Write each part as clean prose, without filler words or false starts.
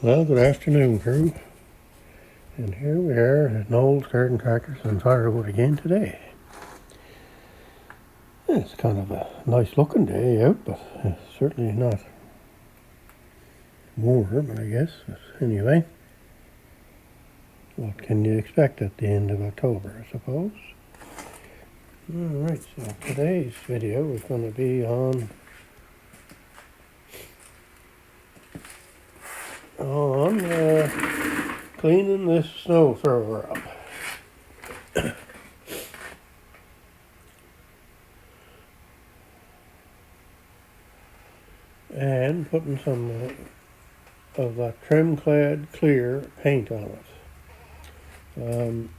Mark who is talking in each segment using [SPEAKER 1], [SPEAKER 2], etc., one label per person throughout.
[SPEAKER 1] Well, good afternoon, crew. And here we are at Noel's Garden Crackers and Firewood again today. It's kind of a nice looking day out, but certainly not warm, I guess. But anyway, what can you expect at the end of October, I suppose? Alright, so today's video is going to be on cleaning this snow thrower up. And putting some of that Tremclad clear paint on it.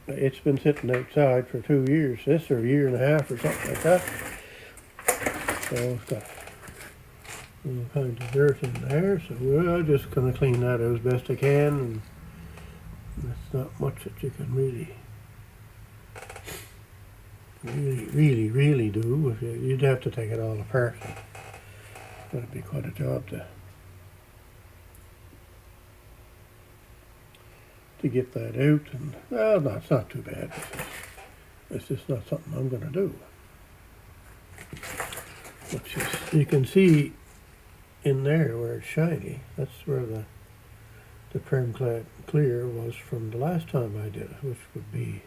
[SPEAKER 1] It's been sitting outside for 2 years, or a year and a half or something like that. So it's got all kinds of dirt in there, so we're just going to clean that out as best I can, and that's not much that you can really do. You'd have to take it all apart. That'd be quite a job to get that out, and well, no, it's not too bad. It's just not something I'm going to do. You can see in there where it's shiny, that's where the Tremclad clear was from the last time I did it, which would be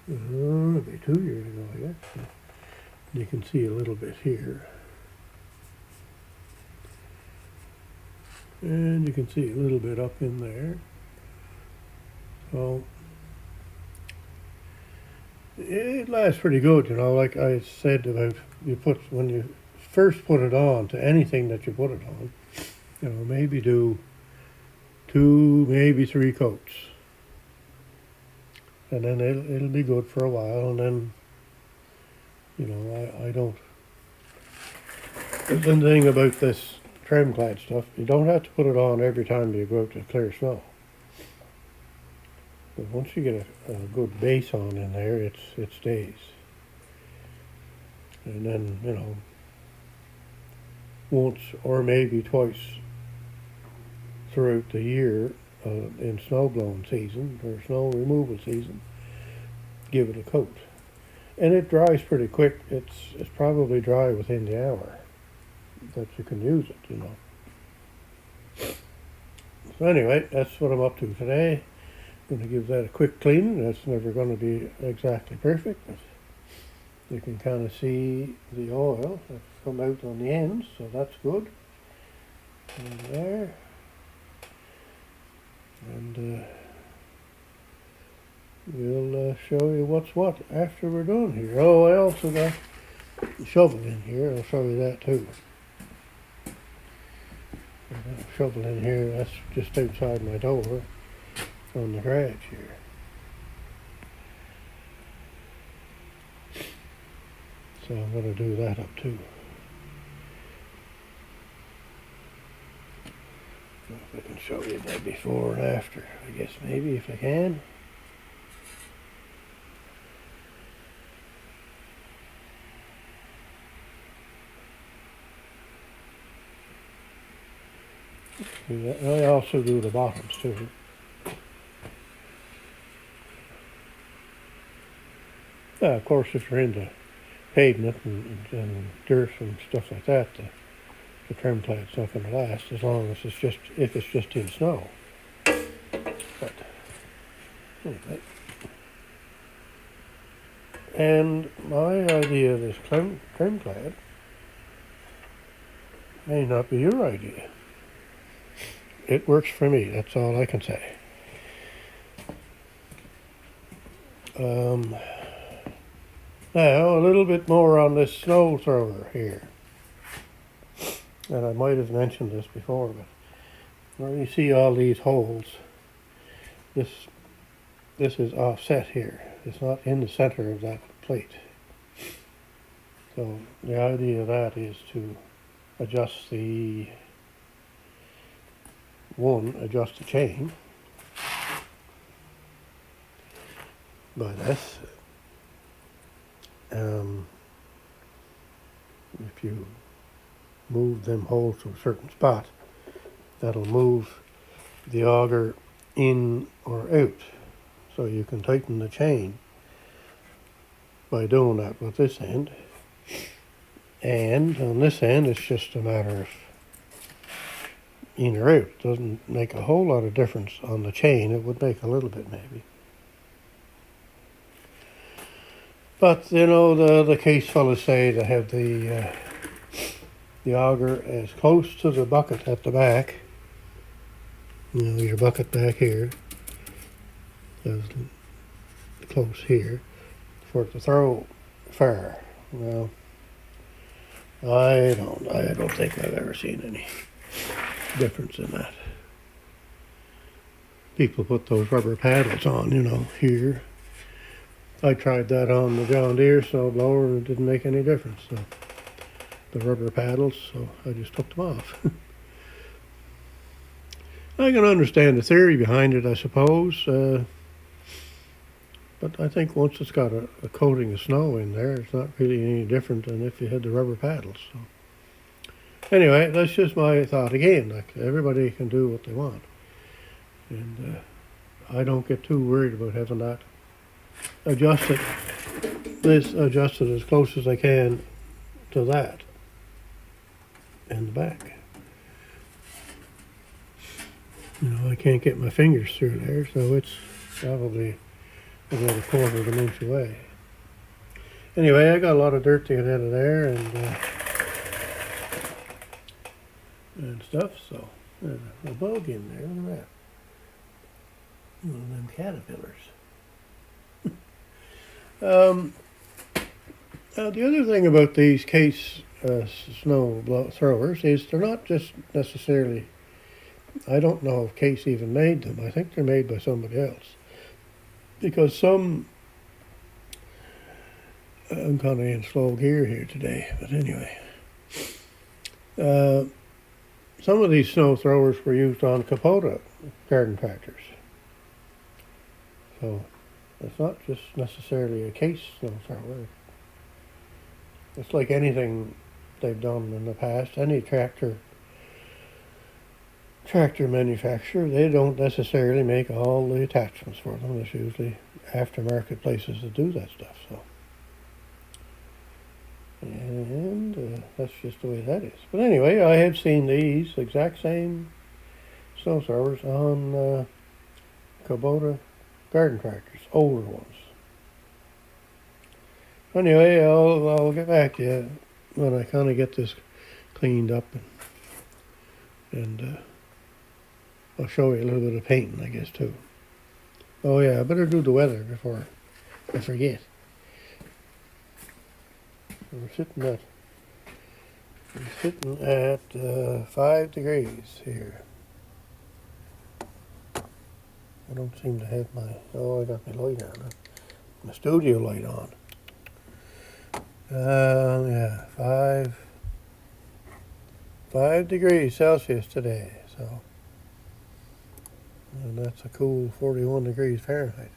[SPEAKER 1] maybe 2 years ago, I guess. You can see a little bit here. And you can see a little bit up in there. So it lasts pretty good, you know, like I said about when you first put it on to anything that you put it on, you know, maybe do 2, maybe 3 coats. And then it'll be good for a while, and then, you know, I don't. The thing about this Tremclad stuff, you don't have to put it on every time you go out to clear snow. But once you get a good base on in there, it stays. And then, you know, once or maybe twice throughout the year in snow blowing season or snow removal season, give it a coat. And it dries pretty quick. It's probably dry within the hour that you can use it, you know. So anyway, that's what I'm up to today. I'm going to give that a quick clean. That's never going to be exactly perfect, but you can kind of see the oil that's come out on the ends, so that's good. And there. And we'll show you what's what after we're done here. Oh, I also got a shovel in here. I'll show you that too. A shovel in here, that's just outside my door on the garage here. So I'm going to do that up too. If I can show you that before and after, I guess maybe if I can. I also do the bottoms too. Of course, if you're into pavement and dirt and stuff like that, the Tremclad's not going to last as long as if it's just in snow. But anyway. And my idea of this Tremclad may not be your idea. It works for me, that's all I can say. Now, a little bit more on this snow thrower here. And I might have mentioned this before, but where you see all these holes, this is offset here. It's not in the center of that plate. So the idea of that is to adjust the chain by this. If you move them holes to a certain spot. That'll move the auger in or out. So you can tighten the chain by doing that with this end. And on this end, it's just a matter of in or out. It doesn't make a whole lot of difference on the chain. It would make a little bit maybe. But, you know, the Case fellas say to have the auger as close to the bucket at the back. You know, your bucket back here, as close here, for it to throw far. Well, I don't think I've ever seen any difference in that. People put those rubber paddles on, you know, here. I tried that on the John Deere snowblower and it didn't make any difference. So the rubber paddles, so I just took them off. I can understand the theory behind it, I suppose. But I think once it's got a coating of snow in there, it's not really any different than if you had the rubber paddles. So anyway, that's just my thought again. Like, everybody can do what they want. And I don't get too worried about having that adjusted as close as I can to that in the back. You know, I can't get my fingers through there, so it's probably about a quarter of an inch away. Anyway, I got a lot of dirt to get out of there and stuff, so there's a bug in there, look at that. One of them caterpillars. Now the other thing about these Case snow throwers is they're not just necessarily, I don't know if Case even made them. I think they're made by somebody else. Because some, I'm kind of in slow gear here today, but anyway. Some of these snow throwers were used on Kubota garden tractors. So it's not just necessarily a Case snow thrower. It's like anything they've done in the past. Any tractor manufacturer, they don't necessarily make all the attachments for them. There's usually aftermarket places that do that stuff. So, and that's just the way that is. But anyway, I have seen these exact same snow throwers on Kubota garden tractors, older ones. Anyway, I'll get back to you when I kind of get this cleaned up and I'll show you a little bit of painting, I guess, too. Oh yeah, I better do the weather before I forget. We're sitting at 5 degrees here. I don't seem to have I got my light on, my studio light on. Yeah, 5 degrees Celsius today, so, and that's a cool 41 degrees Fahrenheit.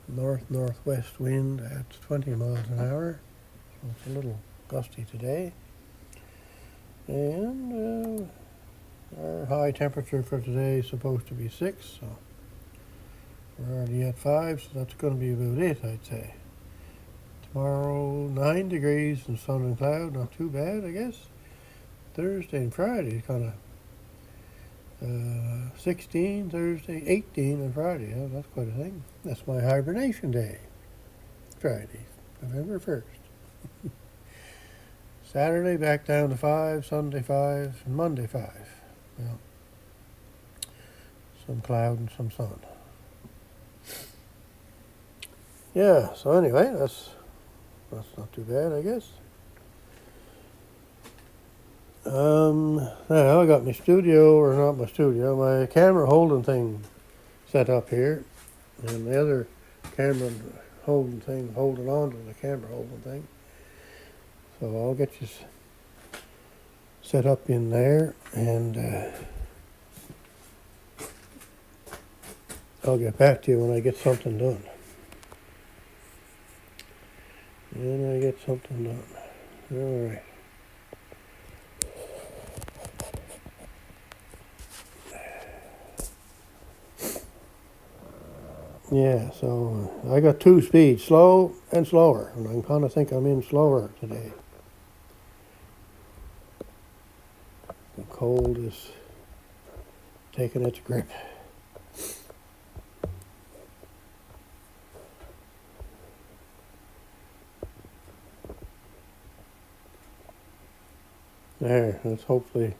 [SPEAKER 1] Northwest wind at 20 miles an hour, so it's a little gusty today. And our high temperature for today is supposed to be 6, so we're already at 5, so that's going to be about it, I'd say. Tomorrow, 9 degrees and sun and cloud, not too bad, I guess. Thursday and Friday, kind of 16, Thursday, 18 on Friday. Oh, that's quite a thing. That's my hibernation day, Friday, November 1st. Saturday, back down to 5, Sunday 5, and Monday 5. Well, some cloud and some sun. Yeah, so anyway, that's not too bad, I guess. Now I got my camera holding thing set up here, and the other camera holding on to the camera holding thing. So I'll get you set up in there, and I'll get back to you when I get something done. All right. Yeah, so I got two speeds, slow and slower, and I kind of think I'm in slower today. The cold is taking its grip. There, let's hopefully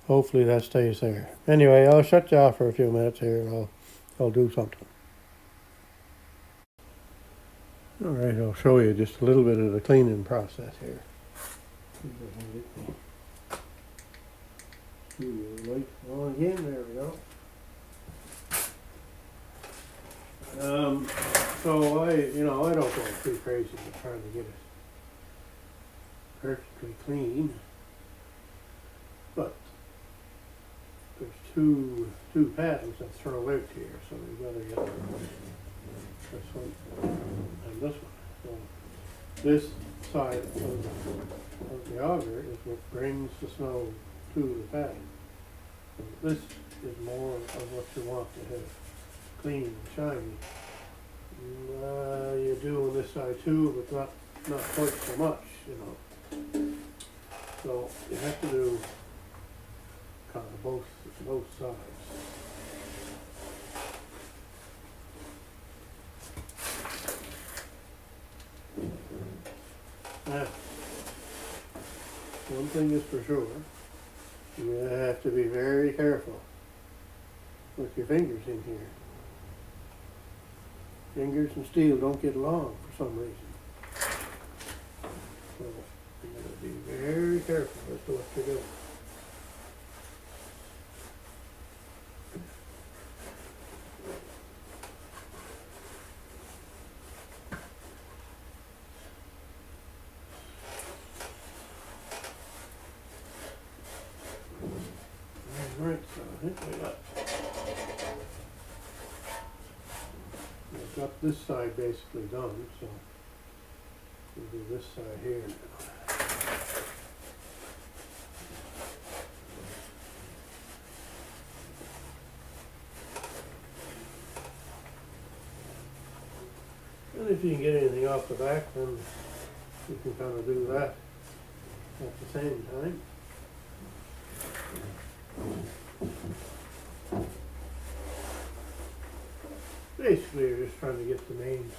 [SPEAKER 1] that stays there. Anyway, I'll shut you off for a few minutes here, and I'll do something. All right, I'll show you just a little bit of the cleaning process here. Light on again. There we go. So I don't go too crazy with trying to get it perfectly clean, but there's two paddles that throw out here, so we've got to get this one and this one. So this side of the auger is what brings the snow to the paddle. So this is more of what you want to have clean and shiny. You do on this side too, but not quite so much, So you have to do kind of both sides. Now, one thing is for sure, you have to be very careful with your fingers in here. Fingers and steel don't get along for some reason. So you gotta be very careful as to what you're doing. Alright, so I think we've got this side basically done, so we'll do this side here now. And if you can get anything off the back, then you can kind of do that at the same time. Basically, you're just trying to get the main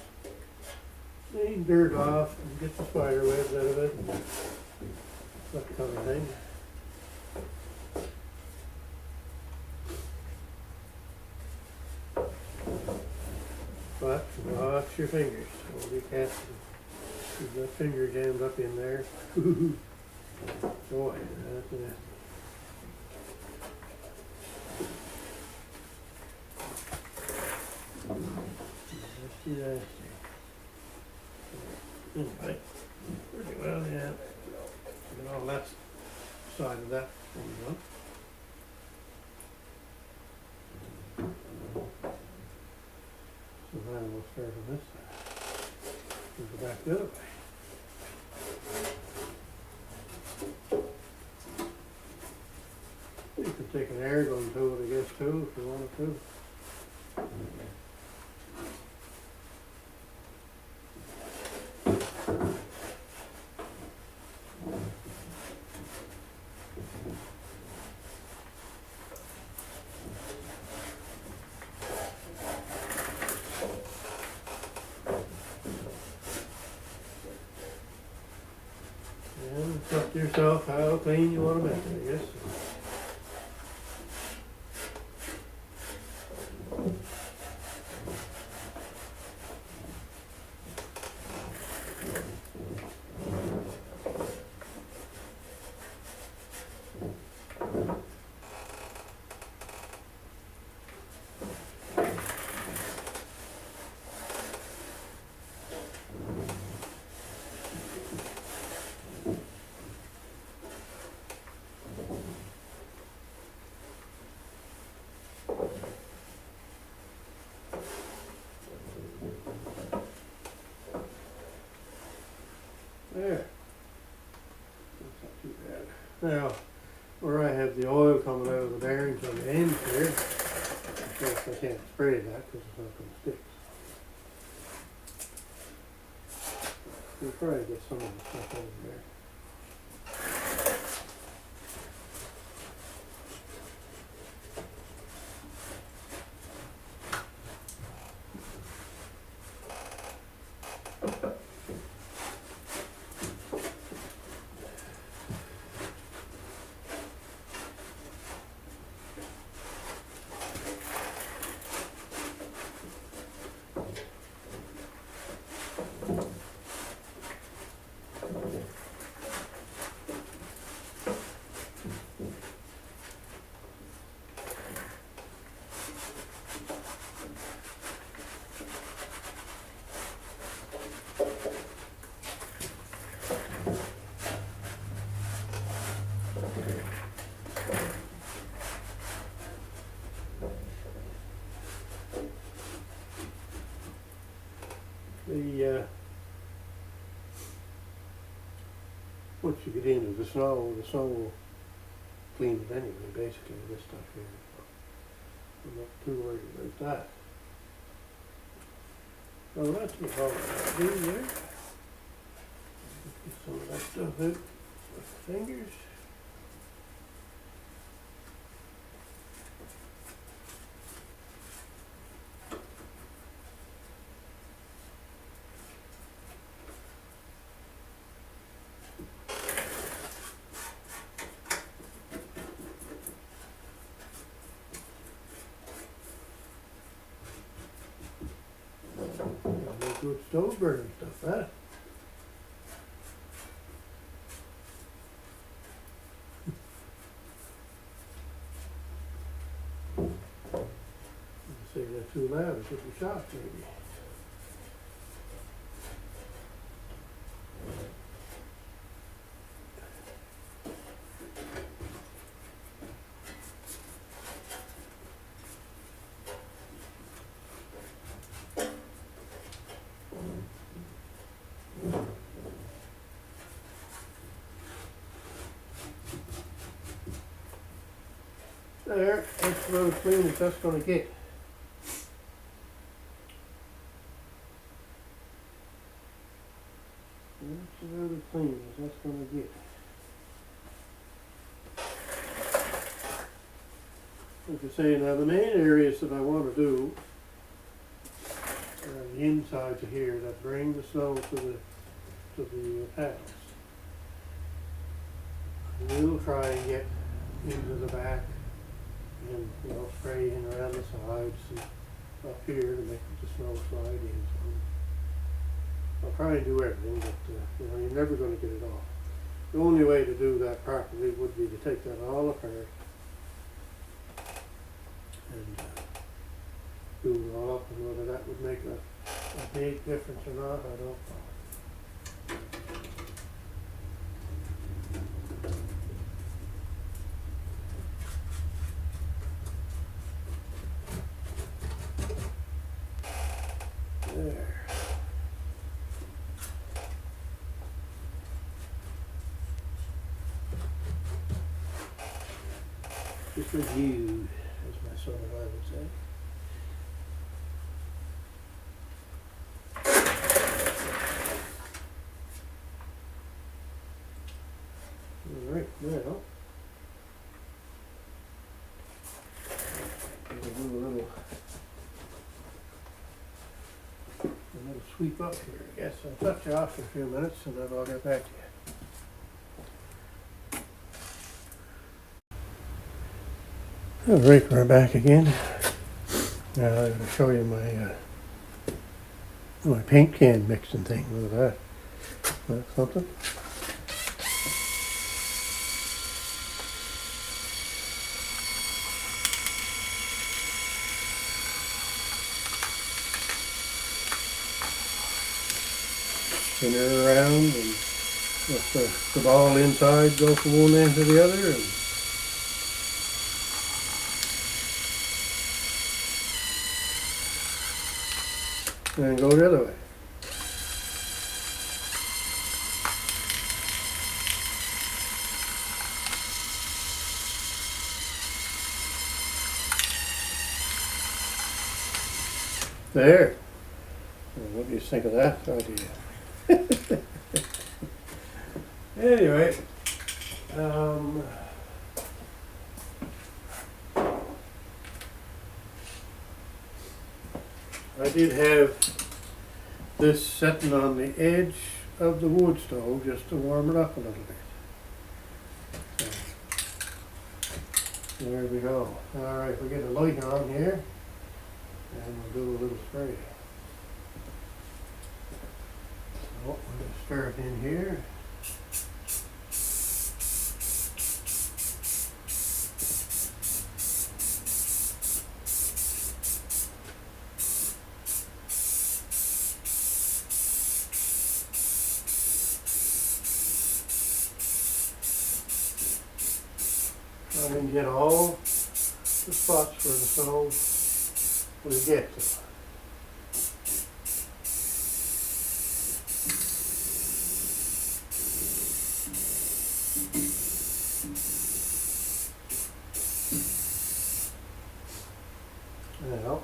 [SPEAKER 1] dirt off and get the spider webs out of it and that kind of thing. But watch your fingers. Don't be casting. You've got finger jams up in there. Boy, that's nasty. Let's do that. Anyway, pretty well, yeah. Get all that side of that thing up. So now we'll start on this side. We'll go back the other way. You could take an air gun to it, I guess, too, if you wanted to. And it's up to yourself how clean you want to make it, I guess. There. That's not too bad. Now, where I have the oil coming out of the bearings on the end here, Of course, I can't spray that because it's not going to stick. We'll probably get some of the stuff over there. Once you get into the snow will clean it anyway, basically, this stuff here. I'm not too worried about that. So that's what I'll do there. Get some of that stuff out with the fingers. Good stove burning stuff, huh? Say that too loud, it should be shot maybe. There, that's about as clean as that's going to get. That's about as clean as that's going to get. Like I say, now the main areas that I want to do are the insides of here that bring the snow to the panels. We'll try and get into the back and spray in around the sides and up here to make the snow slide in. So I'll try and do everything, but you're never going to get it all. The only way to do that properly would be to take that all apart and do it all up, and whether that would make a big difference or not, I don't know. There. Just review, as my son-in-law would say. All right, now we'll do a little sweep up here, I guess. I'll touch you off for a few minutes and then I'll get back to you. All right, we're back again. Now I'm going to show you my paint can mixing thing. Look at that. That's something. Spin it around and let the ball inside go from one end to the other, and go the other way. There. What do you think of that idea? Anyway, I did have this sitting on the edge of the wood stove just to warm it up a little bit. So, there we go. Alright, we'll get a light on here and we'll do a little spray. So, we'll just stir it in here. Try and get all the spots where the stove will get to. Now,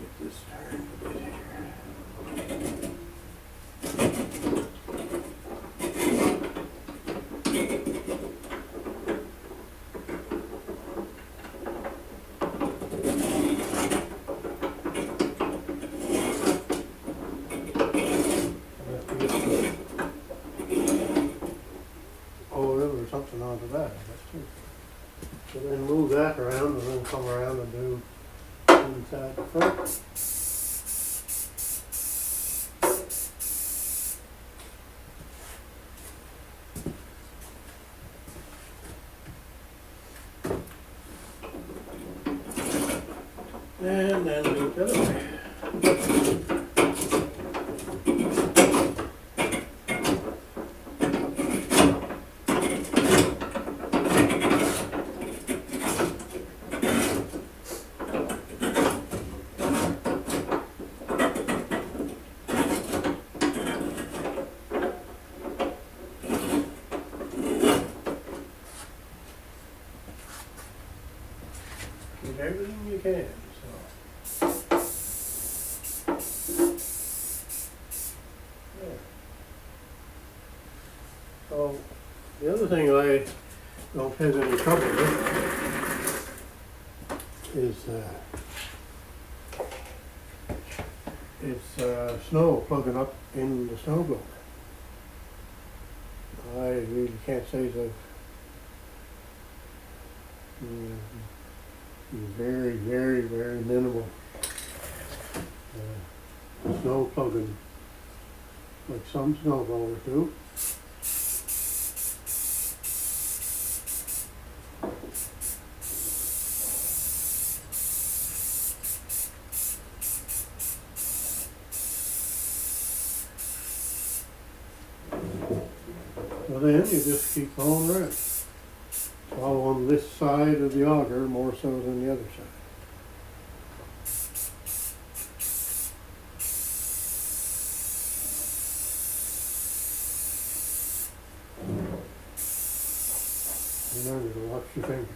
[SPEAKER 1] get this turned a bit here. Or something onto that. So then move that around and then come around and do inside the front. And then do it the other way. Get everything you can. So the other thing I don't have any trouble with is snow plugging up in the snowblower. I really can't say that very, very, very minimal snow plugging like some snowblowers do. Well, then you just keep going around. It's all on this side of the auger more so than the other side. Remember to watch your fingers.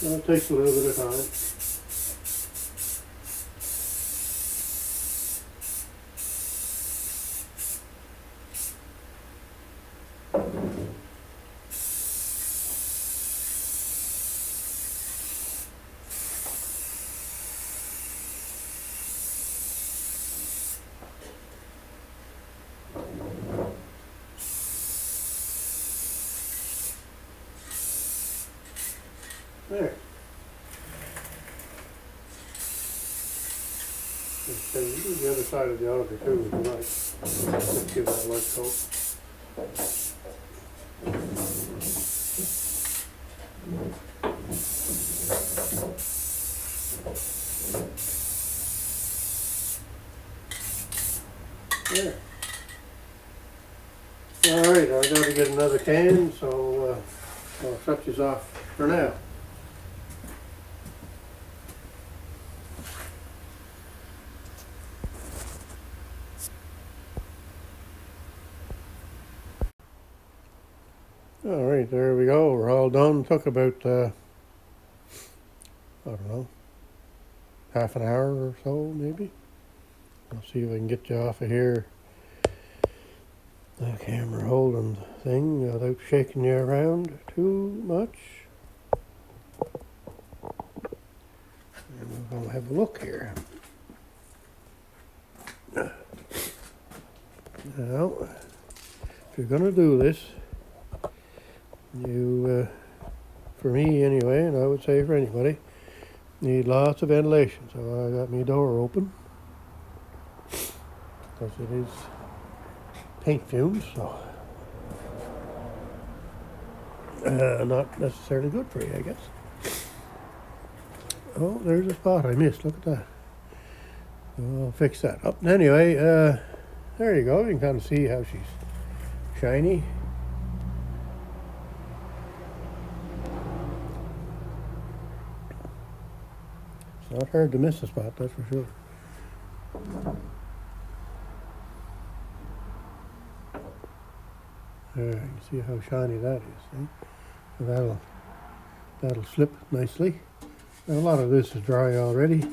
[SPEAKER 1] Well, it takes a little bit of time. There. Okay, you do the other side of the auger too if you like. Just give that a light coat. There. Alright, I gotta get another can, so I'll shut these off for now. Alright, there we go. We're all done. Took about, I don't know, half an hour or so, maybe. I'll see if I can get you off of here. The camera holding thing without shaking you around too much. And we're going to have a look here. Now, if you're going to do this, you, for me anyway, and I would say for anybody, need lots of ventilation. So I got my door open because it is paint fumes, so not necessarily good for you, I guess. Oh, there's a spot I missed. Look at that. I'll fix that up. Anyway, there you go. You can kind of see how she's shiny. It's not hard to miss a spot, that's for sure. There, you can see how shiny that is. See? So that'll slip nicely. Now, a lot of this is dry already.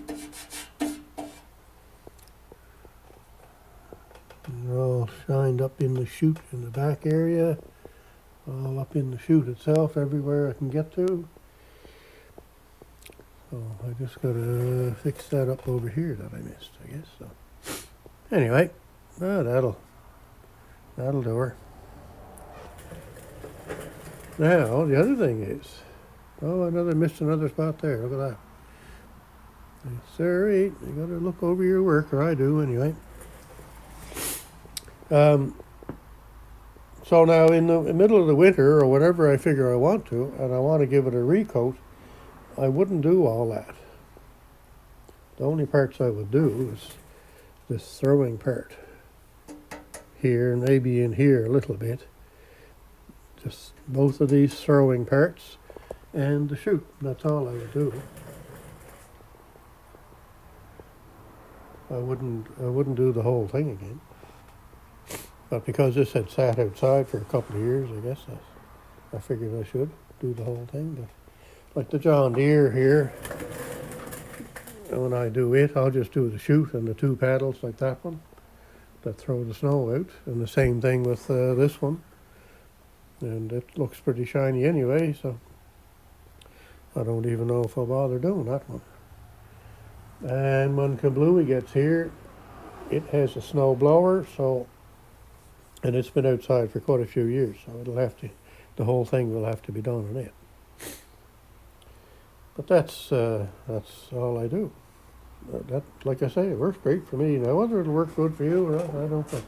[SPEAKER 1] They're all shined up in the chute in the back area, all up in the chute itself, everywhere I can get to. So I just gotta fix that up over here that I missed, I guess. So anyway, that'll do her. Now the other thing is, missed another spot there. Look at that. Sorry, you gotta look over your work, or I do anyway. So now in the middle of the winter or whenever I figure I want to, and I want to give it a recoat, I wouldn't do all that. The only parts I would do is this throwing part here, and maybe in here a little bit. Just both of these throwing parts and the chute. That's all I would do. I wouldn't do the whole thing again. But because this had sat outside for a couple of years, I guess I figured I should do the whole thing. But like the John Deere here, when I do it, I'll just do the chute and the two paddles like that one that throw the snow out. And the same thing with this one. And it looks pretty shiny anyway, so I don't even know if I'll bother doing that one. And when Kablooey gets here, it has a snow blower, and it's been outside for quite a few years, so the whole thing will have to be done on it. But that's all I do. That, like I say, it works great for me. Now, whether it'll work good for you or not, I don't know.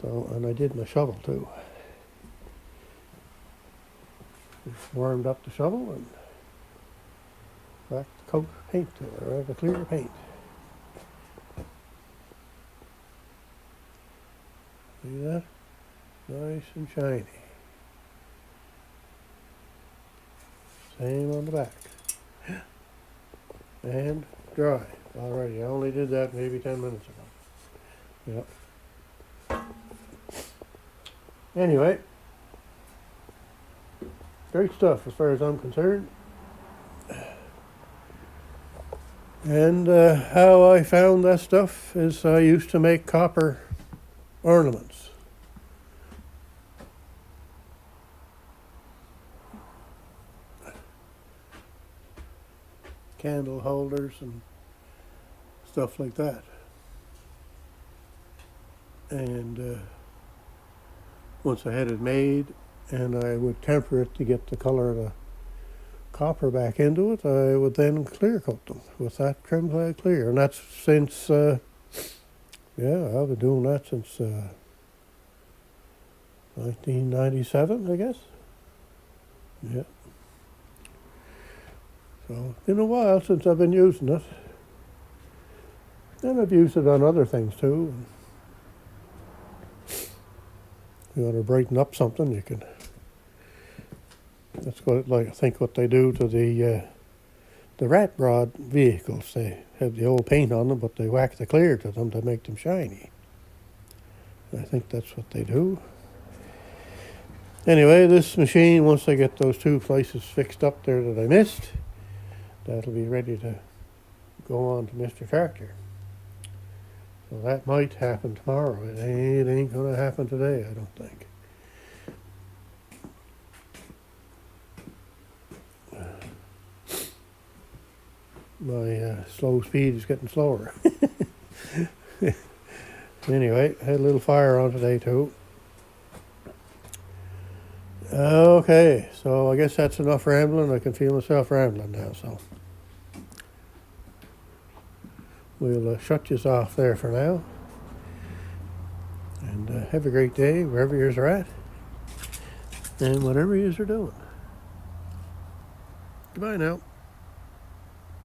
[SPEAKER 1] So, and I did my shovel too. Just warmed up the shovel and back to coat paint to it, or the clear paint. See that? Nice and shiny. Same on the back. And dry already. I only did that maybe 10 minutes ago. Yep. Anyway, great stuff as far as I'm concerned. And how I found that stuff is I used to make copper ornaments. Candle holders and stuff like that. And once I had it made, and I would temper it to get the color of copper back into it, I would then clear coat them with that Tremclad clear. And that's since, yeah, I've been doing that since 1997, I guess. Yeah. So it's been a while since I've been using it. And I've used it on other things too. If you want to brighten up something, you can. That's what, like, I think what they do to the rat rod vehicles. They have the old paint on them, but they whack the clear to them to make them shiny. I think that's what they do. Anyway, this machine, once I get those two places fixed up there that I missed, that'll be ready to go on to Mr. Tractor. So that might happen tomorrow. It ain't going to happen today, I don't think. My slow speed is getting slower. Anyway, I had a little fire on today too. Okay, so I guess that's enough rambling. I can feel myself rambling now, so we'll shut you off there for now. And have a great day wherever you're at and whatever you're doing. Goodbye now.